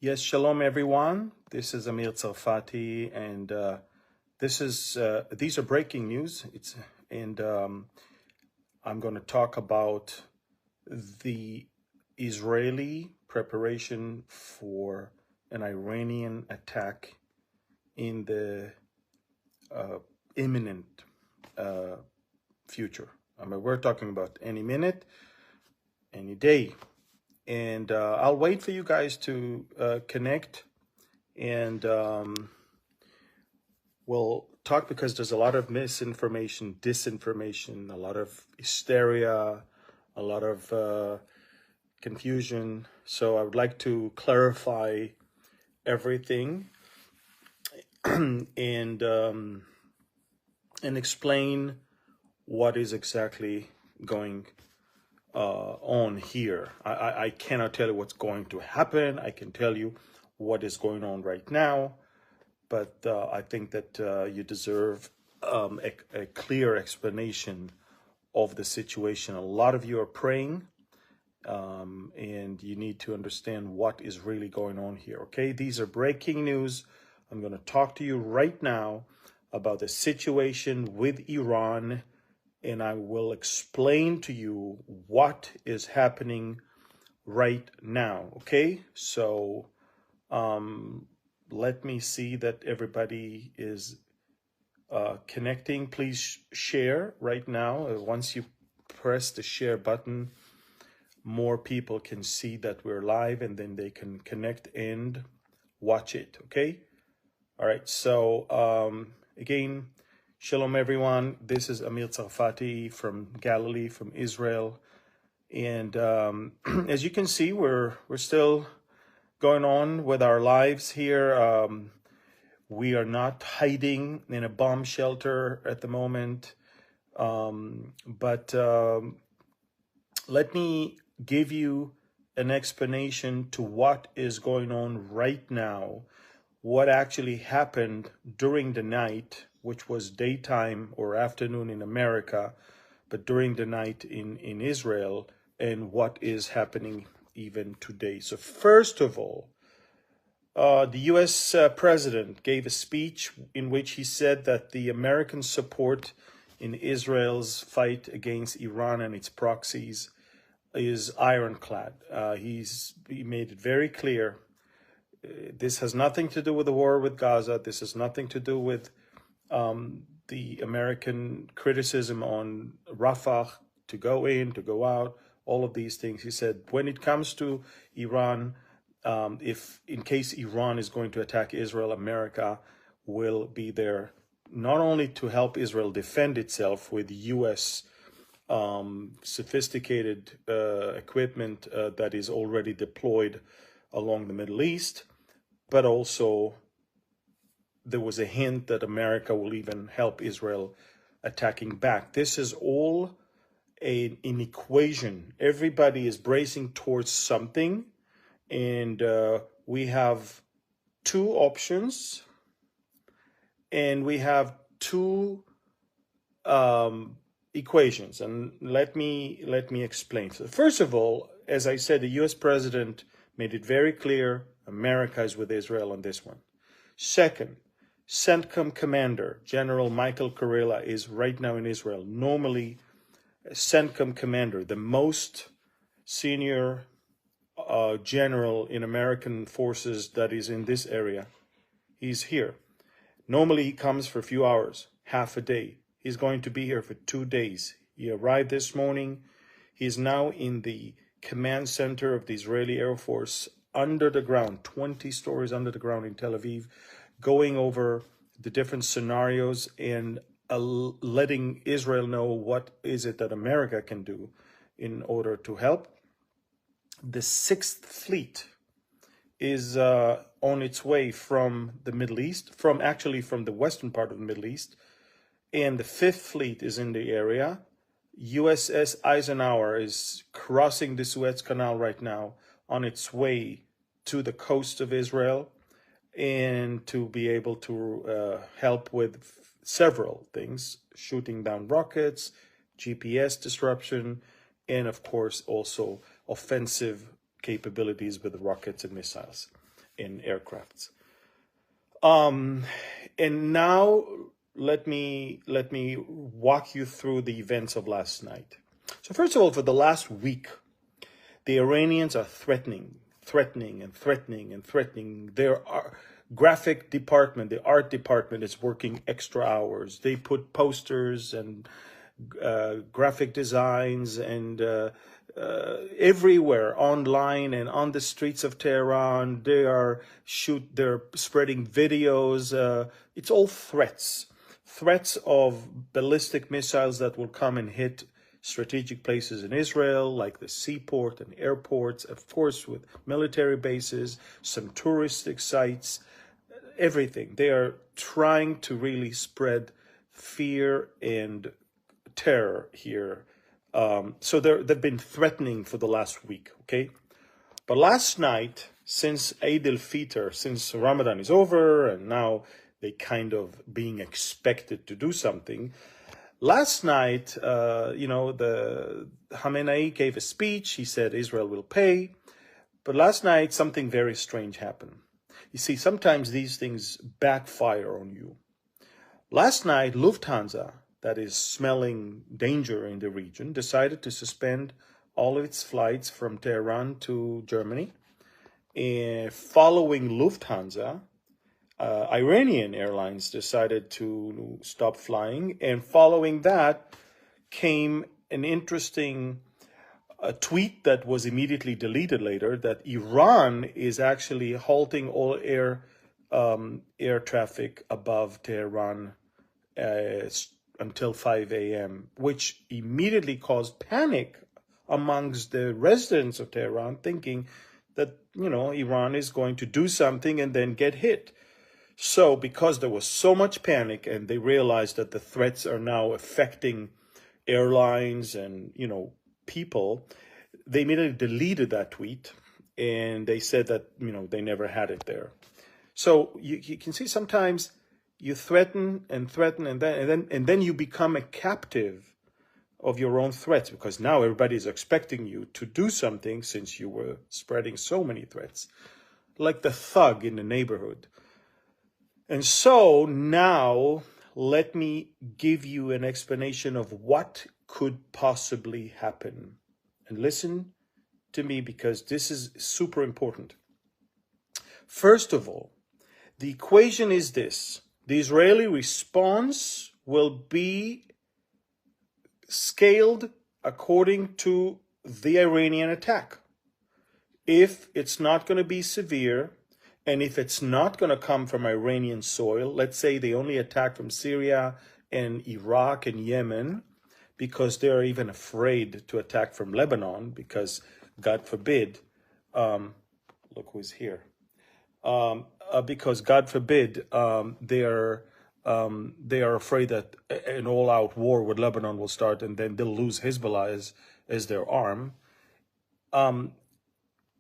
Yes, shalom everyone. This is Amir Tsarfati, and these are breaking news. I'm going to talk about the Israeli preparation for an Iranian attack in the imminent future. I mean, we're talking about any minute, any day, and I'll wait for you guys to connect and. We'll talk because there's a lot of misinformation, disinformation, a lot of hysteria, a lot of confusion. So I would like to clarify everything and explain what is exactly going on here. I cannot tell you what's going to happen. I can tell you what is going on right now. But I think that you deserve a clear explanation of the situation. A lot of you are praying, and you need to understand what is really going on here, okay? These are breaking news. I'm going to talk to you right now about the situation with Iran, and I will explain to you what is happening right now, okay? So, let me see that everybody is connecting. Please share right now. Once you press the share button, more people can see that we're live, and then they can connect and watch it, okay? All right, so again, shalom everyone. This is Amir Tsarfati from Galilee, from Israel. And as you can see, we're still going on with our lives here. We are not hiding in a bomb shelter at the moment. But let me give you an explanation to what is going on right now, what actually happened during the night, which was daytime or afternoon in America, but during the night in Israel, and what is happening even today. So first of all, the U.S. President gave a speech in which he said that the American support in Israel's fight against Iran and its proxies is ironclad. He made it very clear. This has nothing to do with the war with Gaza. This has nothing to do with the American criticism on Rafah, to go in, to go out, all of these things. He said, when it comes to Iran, if in case Iran is going to attack Israel, America will be there not only to help Israel defend itself with U.S. Sophisticated equipment that is already deployed along the Middle East, but also there was a hint that America will even help Israel attacking back. This is all an equation. Everybody is bracing towards something. And we have two options, and we have two equations. And let me explain. So first of all, as I said, the U.S. president made it very clear America is with Israel on this one. Second, CENTCOM commander General Michael Kurilla is right now in Israel. Normally, CENTCOM commander, the most senior general in American forces that is in this area, he's here. Normally he comes for a few hours, half a day. He's going to be here for 2 days. He arrived this morning. He's now in the command center of the Israeli Air Force under the ground, 20 stories under the ground in Tel Aviv, going over the different scenarios and letting Israel know what is it that America can do in order to help. The 6th Fleet is on its way from the Middle East, from the western part of the Middle East, and the 5th Fleet is in the area. USS Eisenhower is crossing the Suez Canal right now on its way to the coast of Israel, and to be able to help with several things, shooting down rockets, GPS disruption, and of course also offensive capabilities with rockets and missiles. in aircrafts. And now let me walk you through the events of last night. So first of all, for the last week, the Iranians are threatening. Their graphic department, the art department, is working extra hours. They put posters and graphic designs and everywhere, online and on the streets of Tehran. They're spreading videos. It's all threats of ballistic missiles that will come and hit strategic places in Israel, like the seaport and airports, of course, with military bases, some touristic sites, everything. They are trying to really spread fear and terror here. So they've been threatening for the last week, okay? But last night, since Eid al-Fitr, since Ramadan is over, and now they kind of being expected to do something, last night, the Khamenei gave a speech. He said Israel will pay. But last night, something very strange happened. You see, sometimes these things backfire on you. Last night, Lufthansa, that is smelling danger in the region, decided to suspend all of its flights from Tehran to Germany. And following Lufthansa, Iranian airlines decided to stop flying. And following that came an interesting tweet that was immediately deleted later, that Iran is actually halting all air traffic above Tehran until 5 a.m., which immediately caused panic amongst the residents of Tehran, thinking that, Iran is going to do something and then get hit. So because there was so much panic and they realized that the threats are now affecting airlines and, people, they immediately deleted that tweet and they said that, they never had it there. So you can see sometimes you threaten and then you become a captive of your own threats, because now everybody is expecting you to do something since you were spreading so many threats, like the thug in the neighborhood. And so now let me give you an explanation of what could possibly happen. And listen to me, because this is super important. First of all, the equation is this. The Israeli response will be scaled according to the Iranian attack. If it's not going to be severe, and if it's not going to come from Iranian soil, let's say they only attack from Syria and Iraq and Yemen, because they're even afraid to attack from Lebanon, because God forbid, look who's here, because God forbid, they are afraid that an all-out war with Lebanon will start, and then they'll lose Hezbollah as their arm.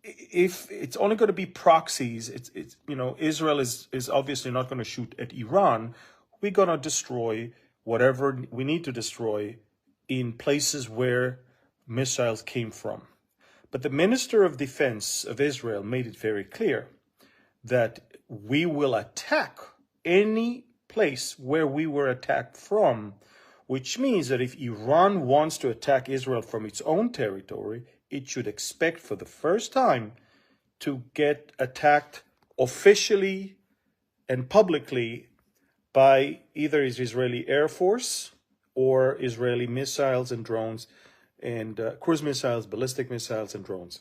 If it's only going to be proxies, Israel is obviously not going to shoot at Iran. We're going to destroy whatever we need to destroy in places where missiles came from. But the Minister of Defense of Israel made it very clear that we will attack any place where we were attacked from, which means that if Iran wants to attack Israel from its own territory, it should expect for the first time to get attacked officially and publicly by either Israeli Air Force or Israeli missiles and drones, and cruise missiles, ballistic missiles and drones,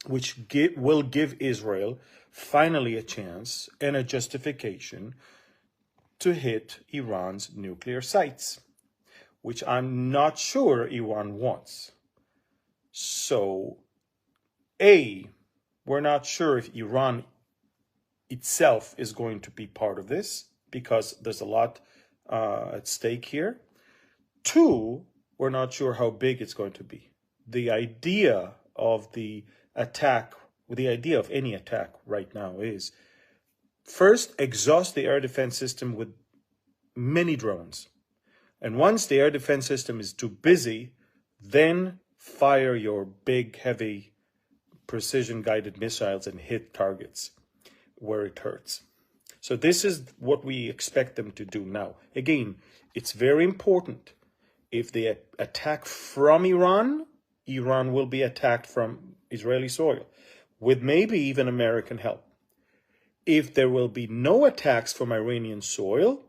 which will give Israel finally a chance and a justification to hit Iran's nuclear sites, which I'm not sure Iran wants. So, we're not sure if Iran itself is going to be part of this, because there's a lot at stake here. 2, we're not sure how big it's going to be. The idea of the attack, the idea of any attack right now is, first, exhaust the air defense system with many drones. And once the air defense system is too busy, then fire your big, heavy, precision-guided missiles and hit targets. where it hurts. So this is what we expect them to do now. Again, it's very important. If they attack from Iran, Iran will be attacked from Israeli soil, with maybe even American help. If there will be no attacks from Iranian soil,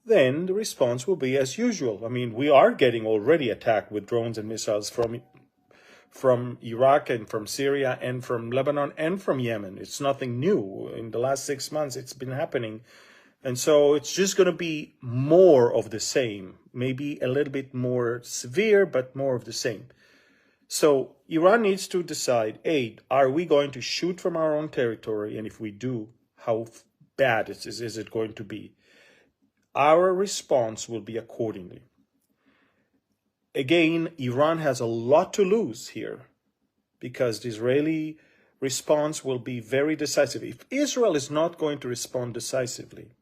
then the response will be as usual. I mean, we are getting already attacked with drones and missiles from Iraq and from Syria and from Lebanon and from Yemen. It's nothing new. In the last 6 months, it's been happening. And so it's just going to be more of the same, maybe a little bit more severe, but more of the same. So Iran needs to decide, A, are we going to shoot from our own territory? And if we do, how bad is it going to be? Our response will be accordingly. Again, Iran has a lot to lose here because the Israeli response will be very decisive. If Israel is not going to respond decisively,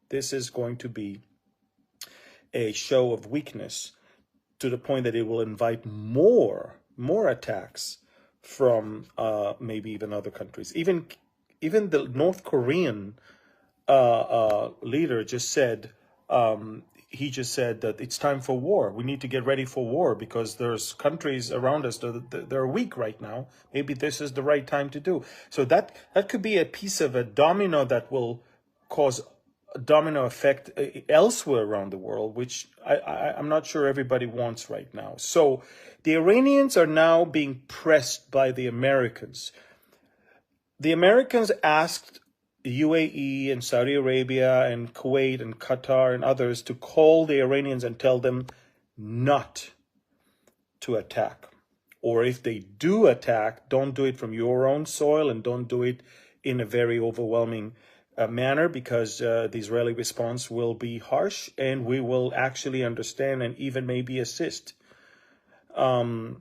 this is going to be a show of weakness to the point that it will invite more attacks from maybe even other countries. Even the North Korean leader just said, he just said that it's time for war. We need to get ready for war because there's countries around us that they're weak right now. Maybe this is the right time to do. So that could be a piece of a domino that will cause a domino effect elsewhere around the world, which I'm not sure everybody wants right now. So the Iranians are now being pressed by the Americans. The Americans asked UAE and Saudi Arabia and Kuwait and Qatar and others to call the Iranians and tell them not to attack. Or if they do attack, don't do it from your own soil and don't do it in a very overwhelming manner because the Israeli response will be harsh and we will actually understand and even maybe assist. And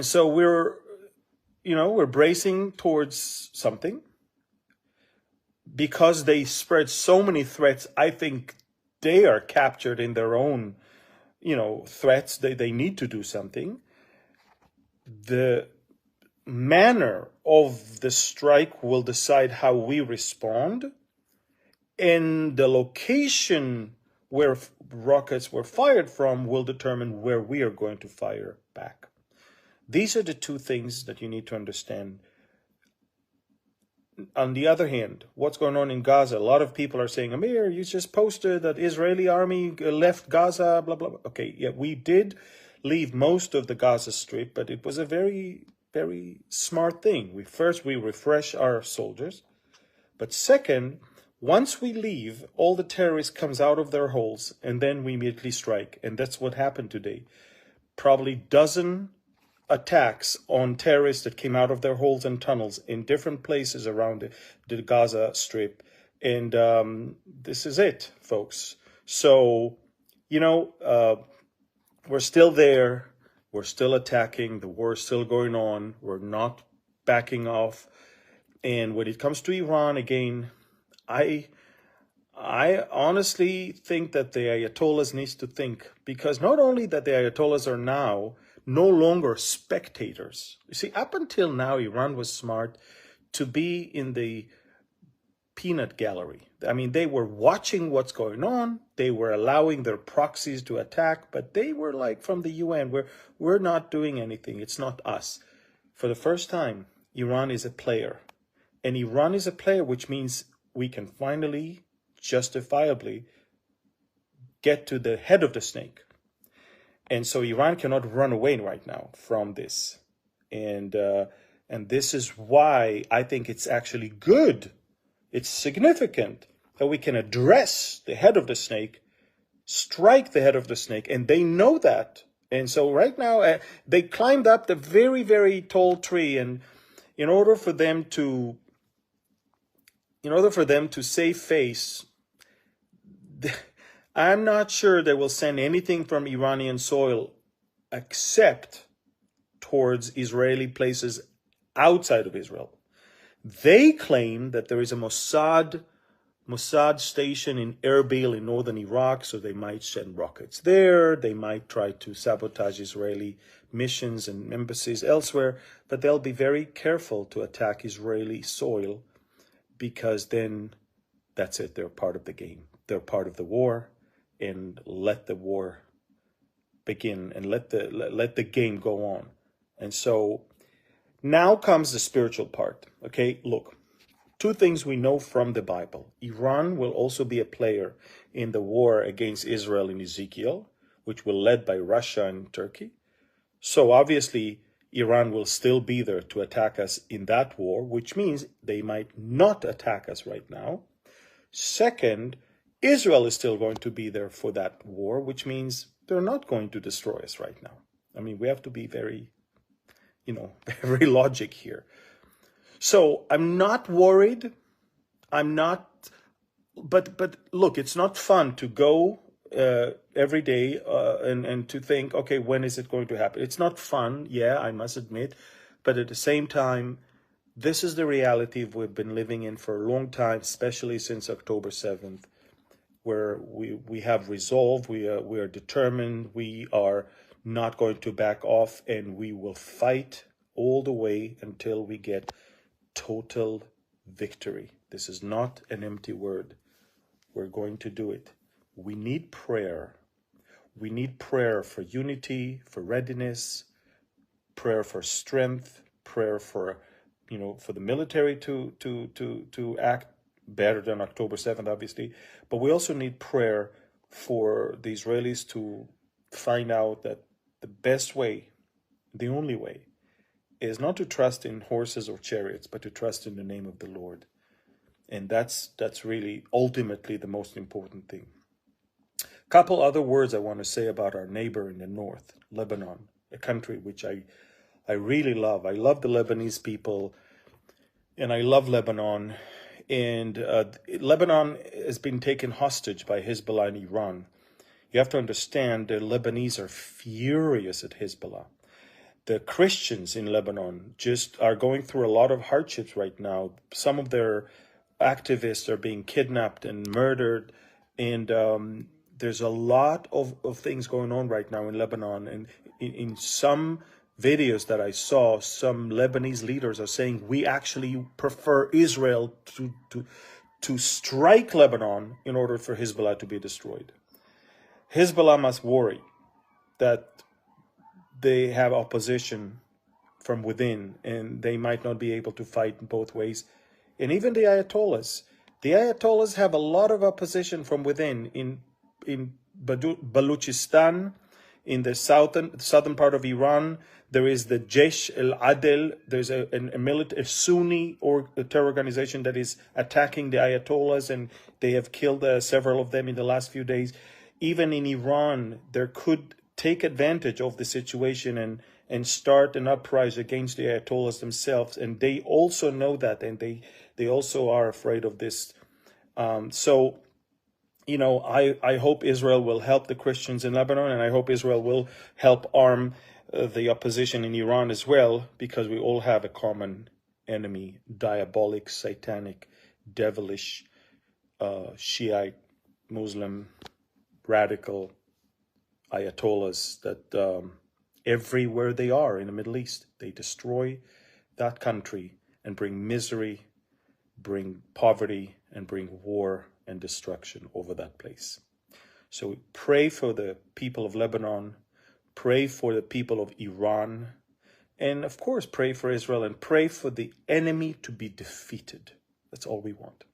so we're bracing towards something. Because they spread so many threats, I think they are captured in their own, threats. They need to do something. The manner of the strike will decide how we respond. And the location where rockets were fired from will determine where we are going to fire back. These are the two things that you need to understand. On the other hand, what's going on in Gaza? A lot of people are saying, Amir, you just posted that Israeli army left Gaza, blah, blah, blah. Okay, yeah, we did leave most of the Gaza Strip, but it was a very, very smart thing. We refresh our soldiers. But second, once we leave, all the terrorists comes out of their holes, and then we immediately strike. And that's what happened today. Probably dozen attacks on terrorists that came out of their holes and tunnels in different places around the Gaza Strip. And this is it, folks. So, we're still there. We're still attacking. The war is still going on. We're not backing off. And when it comes to Iran, again, I honestly think that the Ayatollahs needs to think, because not only that the Ayatollahs are now no longer spectators. You see, up until now, Iran was smart to be in the peanut gallery. I mean, they were watching what's going on. They were allowing their proxies to attack, but they were like from the UN, we're not doing anything. It's not us. For the first time, Iran is a player. And Iran is a player, which means we can finally, justifiably, get to the head of the snake. And so Iran cannot run away right now from this. And this is why I think it's actually good. It's significant that we can address the head of the snake, strike the head of the snake, and they know that. And so right now, they climbed up the very, very tall tree. And in order for them to save face, I'm not sure they will send anything from Iranian soil except towards Israeli places outside of Israel. They claim that there is a Mossad station in Erbil in northern Iraq, so they might send rockets there. They might try to sabotage Israeli missions and embassies elsewhere, but they'll be very careful to attack Israeli soil because then that's it. They're part of the game. They're part of the war, and let the war begin and let the game go on. And so now comes the spiritual part. Okay, look, two things we know from the Bible. Iran will also be a player in the war against Israel in Ezekiel, which will be led by Russia and Turkey. So obviously, Iran will still be there to attack us in that war, which means they might not attack us right now. Second, Israel is still going to be there for that war, which means they're not going to destroy us right now. I mean, we have to be very, very logic here. So I'm not worried. I'm not, but look, it's not fun to go every day and to think, okay, when is it going to happen? It's not fun, yeah, I must admit, but at the same time, this is the reality we've been living in for a long time, especially since October 7th, where we have resolve, we are determined, we are not going to back off, and we will fight all the way until we get total victory. This is not an empty word. We're going to do it. We need prayer. We need prayer for unity, for readiness, prayer for strength, prayer for, for the military to act better than October 7th, obviously. But we also need prayer for the Israelis to find out that the best way, the only way, is not to trust in horses or chariots, but to trust in the name of the Lord. And that's really ultimately the most important thing. A couple other words I want to say about our neighbor in the north, Lebanon, a country which I really love. I love the Lebanese people, and I love Lebanon. And Lebanon has been taken hostage by Hezbollah and Iran. You have to understand the Lebanese are furious at Hezbollah. The Christians in Lebanon just are going through a lot of hardships right now. Some of their activists are being kidnapped and murdered, and there's a lot of things going on right now in Lebanon. And in some videos that I saw, some Lebanese leaders are saying we actually prefer Israel to strike Lebanon in order for Hezbollah to be destroyed. Hezbollah must worry that they have opposition from within, and they might not be able to fight both ways. And even the Ayatollahs have a lot of opposition from within. In Baluchistan, in the southern part of Iran, there is the Jaish al-Adl. There's a Sunni terror organization that is attacking the Ayatollahs, and they have killed several of them in the last few days. Even in Iran, there could take advantage of the situation and start an uprising against the Ayatollahs themselves. And they also know that, and they also are afraid of this. So, I hope Israel will help the Christians in Lebanon, and I hope Israel will help arm the opposition in Iran as well, because we all have a common enemy, diabolic, satanic, devilish, Shiite, Muslim, radical Ayatollahs that everywhere they are in the Middle East, they destroy that country and bring misery, bring poverty, and bring war and destruction over that place. So pray for the people of Lebanon, pray for the people of Iran, and of course pray for Israel, and pray for the enemy to be defeated. That's all we want.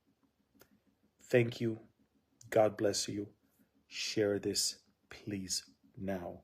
Thank you. God bless you. Share this, please, now.